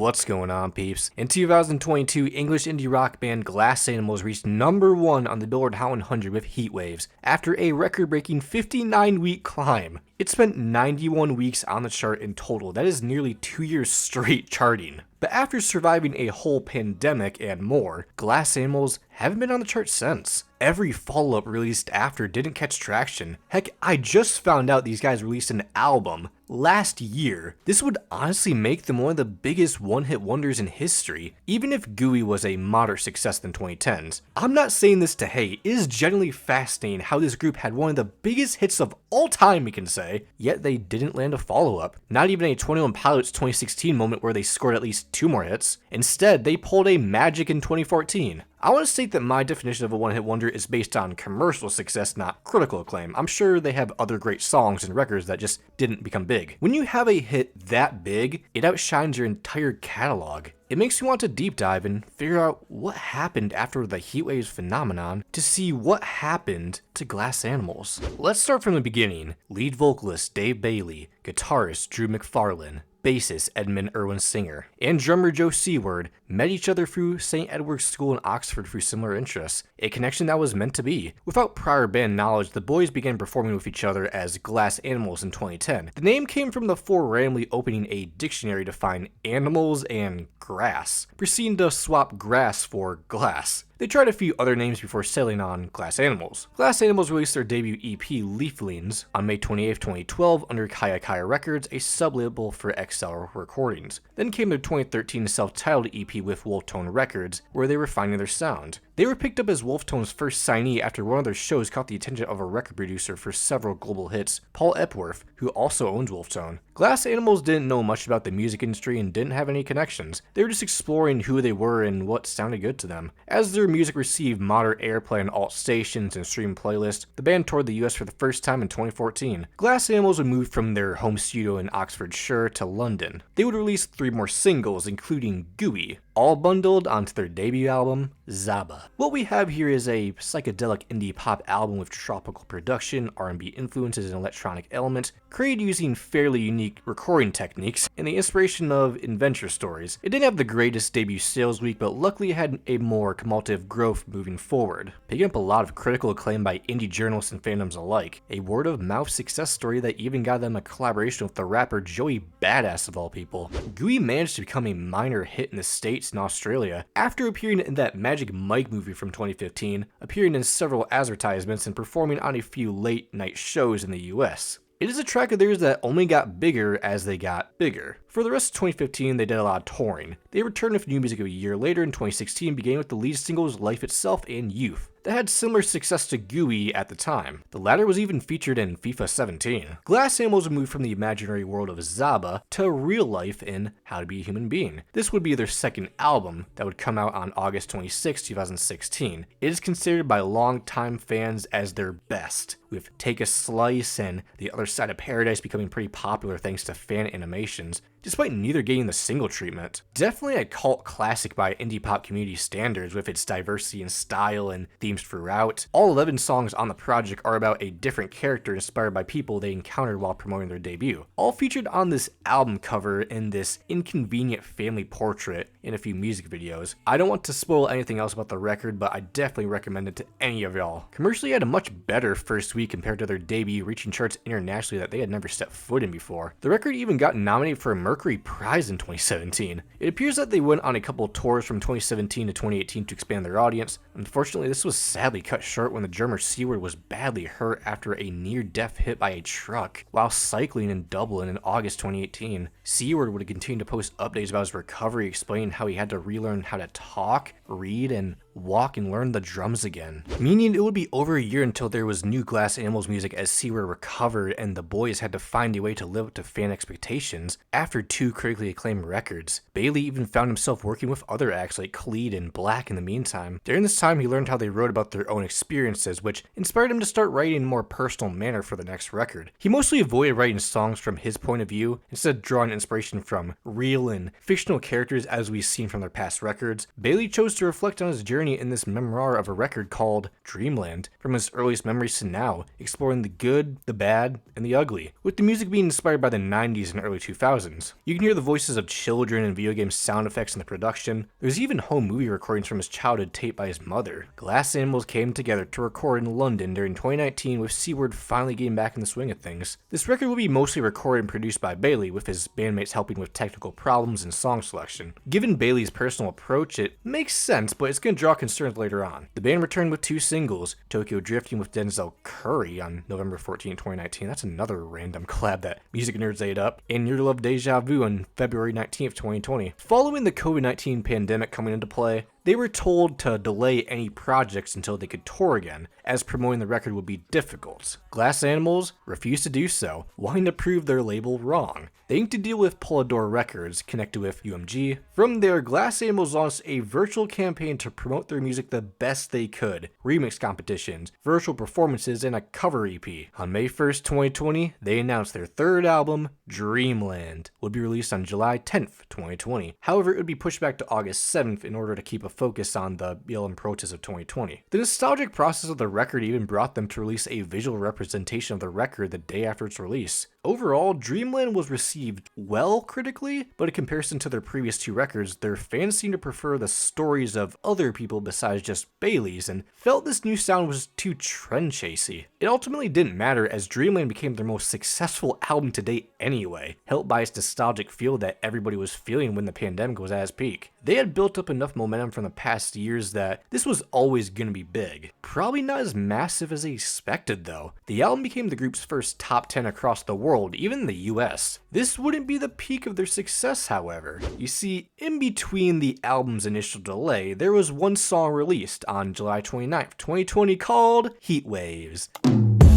What's going on, peeps? In 2022, English indie rock band Glass Animals reached #1 on the Billboard Hot 100 with Heat Waves after a record-breaking 59-week climb. It spent 91 weeks on the chart in total. That is nearly 2 years straight charting. But after surviving a whole pandemic and more, Glass Animals haven't been on the chart since. Every follow-up released after didn't catch traction. Heck, I just found out these guys released an album last year. This would honestly make them one of the biggest one-hit wonders in history, even if Gooey was a moderate success in the 2010s. I'm not saying this to hate. It is genuinely fascinating how this group had one of the biggest hits of all time, we can say, yet they didn't land a follow-up. Not even a 21 Pilots 2016 moment where they scored at least 2 more hits. Instead, they pulled a Magic in 2014. I want to state that my definition of a one-hit wonder is based on commercial success, not critical acclaim. I'm sure they have other great songs and records that just didn't become big. When you have a hit that big, it outshines your entire catalog. It makes you want to deep dive and figure out what happened after the Heatwaves phenomenon to see what happened to Glass Animals. Let's start from the beginning. Lead vocalist Dave Bailey, guitarist Drew McFarlane, bassist Edmund Irwin Singer, and drummer Joe Seward met each other through St. Edward's School in Oxford through similar interests, a connection that was meant to be. Without prior band knowledge, the boys began performing with each other as Glass Animals in 2010. The name came from the four randomly opening a dictionary to find animals and grass, proceeding to swap grass for glass. They tried a few other names before settling on Glass Animals. Glass Animals released their debut EP, Leaflings, on May 28, 2012 under Kaya Kaya Records, a sublabel for XL Recordings. Then came their 2013 self-titled EP with Wolftone Records, where they were refining their sound. They were picked up as Wolftone's first signee after one of their shows caught the attention of a record producer for several global hits, Paul Epworth, who also owns Wolftone. Glass Animals didn't know much about the music industry and didn't have any connections. They were just exploring who they were and what sounded good to them. As their music received moderate airplay on alt stations and stream playlists, the band toured the US for the first time in 2014. Glass Animals would move from their home studio in Oxfordshire to London. They would release 3 more singles, including Gooey, all bundled onto their debut album, Zaba. What we have here is a psychedelic indie pop album with tropical production, R&B influences, and electronic elements, created using fairly unique recording techniques and the inspiration of adventure stories. It didn't have the greatest debut sales week, but luckily it had a more cumulative growth moving forward, picking up a lot of critical acclaim by indie journalists and fandoms alike. A word-of-mouth success story that even got them a collaboration with the rapper Joey Badass of all people. Gooey managed to become a minor hit in the States and Australia after appearing in that Magic Mike movie from 2015, appearing in several advertisements, and performing on a few late-night shows in the US. It is a track of theirs that only got bigger as they got bigger. For the rest of 2015, they did a lot of touring. They returned with new music a year later in 2016, beginning with the lead singles Life Itself and Youth, that had similar success to Gooey at the time. The latter was even featured in FIFA 17. Glass Animals moved from the imaginary world of Zaba to real life in How to Be a Human Being. This would be their second album that would come out on August 26, 2016. It is considered by longtime fans as their best, with Take a Slice and The Other Side of Paradise becoming pretty popular thanks to fan animations, despite neither getting the single treatment. Definitely a cult classic by indie pop community standards with its diversity in style and themes throughout. All 11 songs on the project are about a different character inspired by people they encountered while promoting their debut. All featured on this album cover in this inconvenient family portrait in a few music videos. I don't want to spoil anything else about the record, but I definitely recommend it to any of y'all. Commercially, it had a much better first week compared to their debut, reaching charts internationally that they had never stepped foot in before. The record even got nominated for a Mercury Prize in 2017. It appears that they went on a couple tours from 2017 to 2018 to expand their audience. Unfortunately, this was sadly cut short when the drummer Seward was badly hurt after a near-death hit by a truck while cycling in Dublin in August 2018. Seward would continue to post updates about his recovery, explaining how he had to relearn how to talk, read, and walk and learn the drums again. Meaning it would be over a year until there was new Glass Animals music as Seward recovered and the boys had to find a way to live up to fan expectations after 2 critically acclaimed records. Bailey even found himself working with other acts like Khalid and Black in the meantime. During this time, he learned how they wrote about their own experiences, which inspired him to start writing in a more personal manner for the next record. He mostly avoided writing songs from his point of view, instead drawing inspiration from real and fictional characters as we've seen from their past records. Bailey chose to reflect on his journey journey in this memoir of a record called Dreamland, from his earliest memories to now, exploring the good, the bad, and the ugly, with the music being inspired by the 90s and early 2000s. You can hear the voices of children and video game sound effects in the production. There's even home movie recordings from his childhood taped by his mother. Glass Animals came together to record in London during 2019, with Seaward finally getting back in the swing of things. This record will be mostly recorded and produced by Bailey, with his bandmates helping with technical problems and song selection. Given Bailey's personal approach, it makes sense, but it's going to draw concerns later on. The band returned with 2 singles, Tokyo Drifting with Denzel Curry on November 14, 2019. That's another random collab that music nerds ate up. And Your Love Deja Vu on February 19th, 2020. Following the COVID-19 pandemic coming into play, they were told to delay any projects until they could tour again, as promoting the record would be difficult. Glass Animals refused to do so, wanting to prove their label wrong. They inked a deal with Polydor Records, connected with UMG. From there, Glass Animals launched a virtual campaign to promote their music the best they could, remix competitions, virtual performances, and a cover EP. On May 1st, 2020, they announced their 3rd album, Dreamland, would be released on July 10th, 2020. However, it would be pushed back to August 7th in order to keep a focus on the BLM protests of 2020. The nostalgic process of the record even brought them to release a visual representation of the record the day after its release. Overall, Dreamland was received well critically, but in comparison to their previous 2 records, their fans seemed to prefer the stories of other people besides just Bailey's, and felt this new sound was too trend-chasey. It ultimately didn't matter, as Dreamland became their most successful album to date anyway, helped by its nostalgic feel that everybody was feeling when the pandemic was at its peak. They had built up enough momentum from the past years that this was always gonna be big. Probably not as massive as they expected though. The album became the group's first top 10 across the world, even the US. This wouldn't be the peak of their success, however. You see, in between the album's initial delay, there was one song released on July 29th, 2020 called Heat Waves.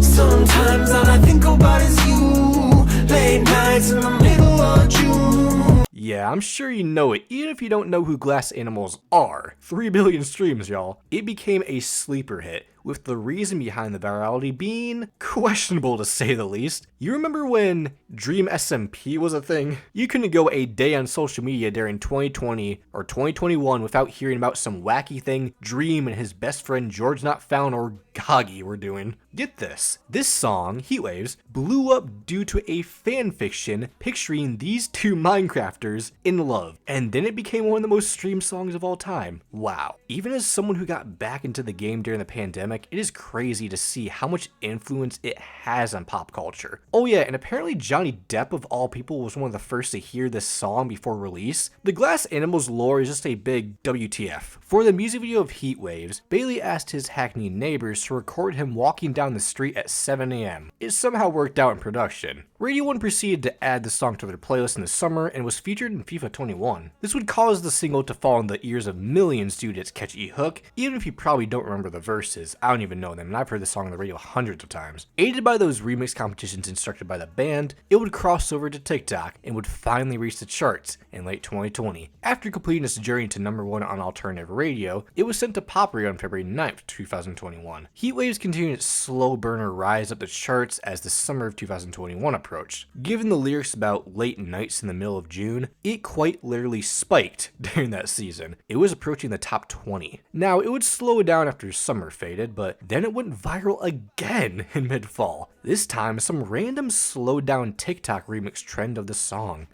Sometimes all I think about is you, late nights in the middle of June. Yeah, I'm sure you know it, even if you don't know who Glass Animals are. 3 billion streams, y'all. It became a sleeper hit, with the reason behind the virality being questionable to say the least. You remember when Dream SMP was a thing? You couldn't go a day on social media during 2020 or 2021 without hearing about some wacky thing Dream and his best friend George Not Found or Goggy were doing. Get this. This song, Heatwaves, blew up due to a fanfiction picturing these 2 Minecrafters in love, and then it became one of the most streamed songs of all time. Wow. Even as someone who got back into the game during the pandemic, it is crazy to see how much influence it has on pop culture. Oh yeah, and apparently Johnny Depp of all people was one of the first to hear this song before release. The Glass Animals lore is just a big WTF. For the music video of Heatwaves, Bailey asked his Hackney neighbors to record him walking down the street at 7 a.m. It somehow worked out in production. Radio 1 proceeded to add the song to their playlist in the summer and was featured in FIFA 21. This would cause the single to fall in the ears of millions due to its catchy hook, even if you probably don't remember the verses. I don't even know them, and I've heard the song on the radio hundreds of times. Aided by those remix competitions instructed by the band, it would cross over to TikTok and would finally reach the charts in late 2020. After completing its journey to #1 on alternative radio, it was sent to pop radio on February 9th, 2021. Heatwaves continued its slow burner rise up the charts as the summer of 2021 approached. Given the lyrics about late nights in the middle of June, it quite literally spiked during that season. It was approaching the top 20. Now, it would slow down after summer faded, but then it went viral again in mid-fall. This time, some random slowed down TikTok remix trend of the song.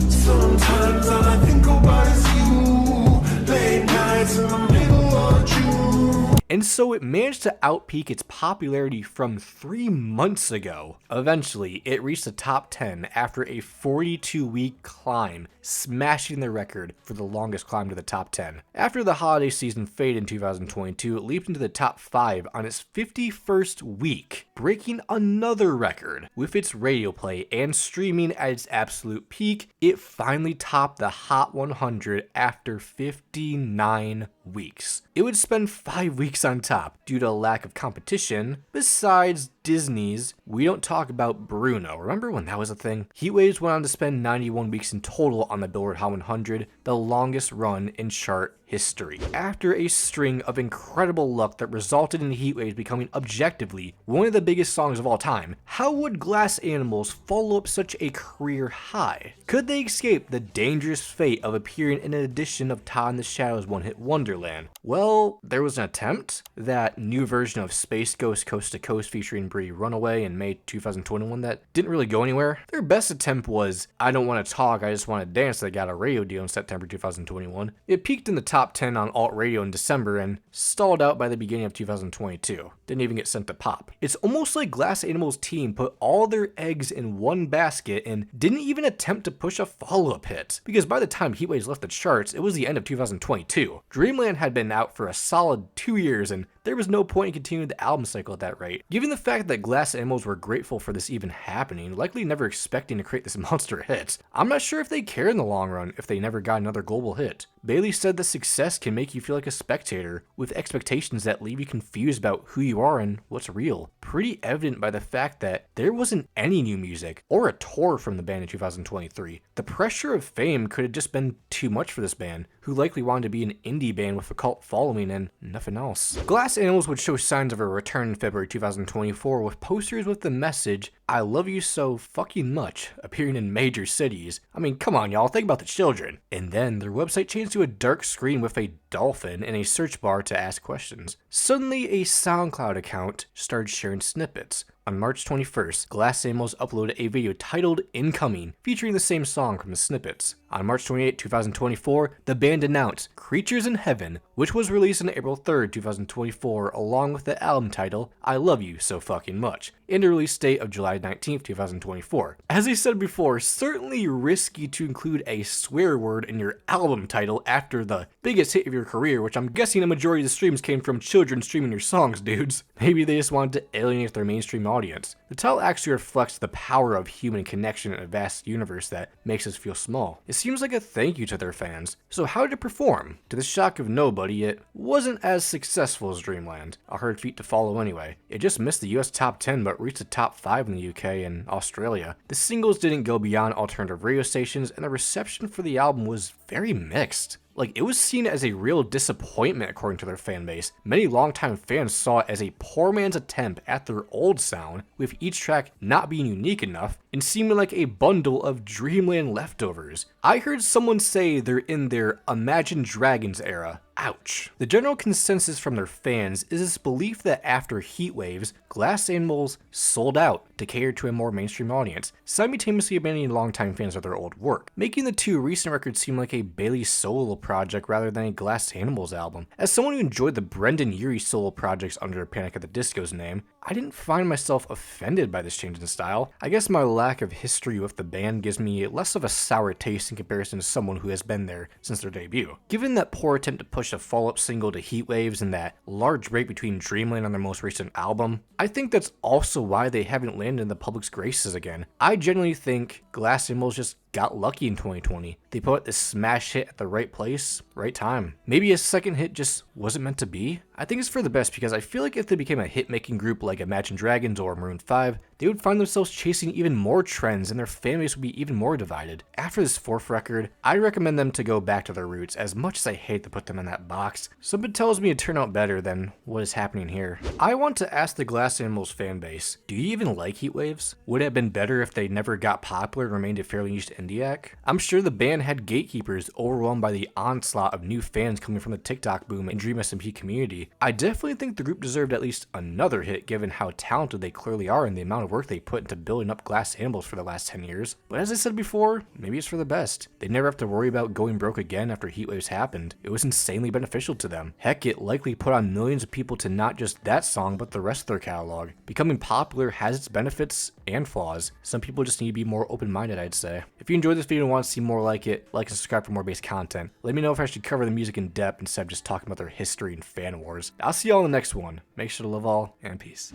Sometimes all I think about is you, late nights in the middle of June. And so it managed to outpeak its popularity from 3 months ago. Eventually, it reached the top 10 after a 42-week climb, smashing the record for the longest climb to the top 10. After the holiday season faded in 2022, it leaped into the top 5 on its 51st week, breaking another record. With its radio play and streaming at its absolute peak, it finally topped the Hot 100 after 59 weeks. It would spend 5 weeks on top due to a lack of competition, besides Disney's We Don't Talk About Bruno. Remember when that was a thing? Heatwaves went on to spend 91 weeks in total on the Billboard Hot 100, the longest run in chart history. After a string of incredible luck that resulted in Heatwaves becoming objectively one of the biggest songs of all time, how would Glass Animals follow up such a career high? Could they escape the dangerous fate of appearing in an edition of Todd in the Shadow's one-hit wonderland? Well, there was an attempt. That new version of Space Ghost Coast to Coast featuring Bree Runaway in May 2021 that didn't really go anywhere. Their best attempt was I Don't Want to Talk, I Just Want to Dance that got a radio deal in September 2021. It peaked in the top 10 on alt radio in December and stalled out by the beginning of 2022. Didn't even get sent to pop. It's almost like Glass Animals' team put all their eggs in one basket and didn't even attempt to push a follow-up hit, because by the time Heatwaves left the charts, it was the end of 2022. Dreamland had been out for a solid 2 years and there was no point in continuing the album cycle at that rate. Given the fact that Glass Animals were grateful for this even happening, likely never expecting to create this monster hit, I'm not sure if they care in the long run if they never got another global hit. Bailey said that success can make you feel like a spectator, with expectations that leave you confused about who you are and what's real. Pretty evident by the fact that there wasn't any new music or a tour from the band in 2023. The pressure of fame could have just been too much for this band, who likely wanted to be an indie band with a cult following and nothing else. Glass Animals would show signs of a return in February 2024 with posters with the message, I love you so fucking much, appearing in major cities. I mean, come on y'all, think about the children. And then their website changed to a dark screen with a dolphin and a search bar to ask questions. Suddenly a SoundCloud account started sharing snippets. On March 21st, Glass Animals uploaded a video titled Incoming, featuring the same song from the snippets. On March 28, 2024, the band announced Creatures in Heaven, which was released on April 3rd, 2024, along with the album title, I Love You So Fucking Much, and a release date of July 19th, 2024. As I said before, certainly risky to include a swear word in your album title after the biggest hit of your career, which I'm guessing a majority of the streams came from children streaming your songs, dudes. Maybe they just wanted to alienate their mainstream audience. The title actually reflects the power of human connection in a vast universe that makes us feel small. It seems like a thank you to their fans. So how did it perform? To the shock of nobody, it wasn't as successful as Dreamland. A hard feat to follow anyway. It just missed the US top 10 but reached the top 5 in the UK and Australia. The singles didn't go beyond alternative radio stations and the reception for the album was very mixed. Like, it was seen as a real disappointment according to their fan base. Many longtime fans saw it as a poor man's attempt at their old sound, with each track not being unique enough and seeming like a bundle of Dreamland leftovers. I heard someone say they're in their Imagine Dragons era. Ouch. The general consensus from their fans is this belief that after Heatwaves, Glass Animals sold out to cater to a more mainstream audience, simultaneously abandoning longtime fans of their old work, making the two recent records seem like a Bailey solo project rather than a Glass Animals album. As someone who enjoyed the Brendan Urie solo projects under Panic at the Disco's name, I didn't find myself offended by this change in style. I guess my lack of history with the band gives me less of a sour taste in comparison to someone who has been there since their debut. Given that poor attempt to push a follow-up single to Heatwaves and that large break between Dreamland on their most recent album, I think that's also why they haven't landed in the public's graces again. I genuinely think Glass Animals just got lucky in 2020. They put this smash hit at the right place, right time. Maybe a second hit just wasn't meant to be? I think it's for the best because I feel like if they became a hit-making group like Imagine Dragons or Maroon 5, they would find themselves chasing even more trends and their fan base would be even more divided. After this fourth record, I recommend them to go back to their roots, as much as I hate to put them in that box. Something tells me it turned out better than what is happening here. I want to ask the Glass Animals fan base, do you even like Heatwaves? Would it have been better if they never got popular and remained a fairly niche indie act? I'm sure the band had gatekeepers overwhelmed by the onslaught of new fans coming from the TikTok boom and Dream SMP community. I definitely think the group deserved at least another hit given how talented they clearly are and the amount of work they put into building up Glass Animals for the last 10 years. But as I said before, maybe it's for the best. They never have to worry about going broke again after Heatwaves happened. It was insanely beneficial to them. Heck, it likely put on millions of people to not just that song but the rest of their catalog. Becoming popular has its benefits and flaws. Some people just need to be more open-minded, I'd say. If you enjoyed this video and want to see more like it, like and subscribe for more base content. Let me know if I should cover the music in depth instead of just talking about their history and fan wars. I'll see y'all in the next one. Make sure to love all, and peace.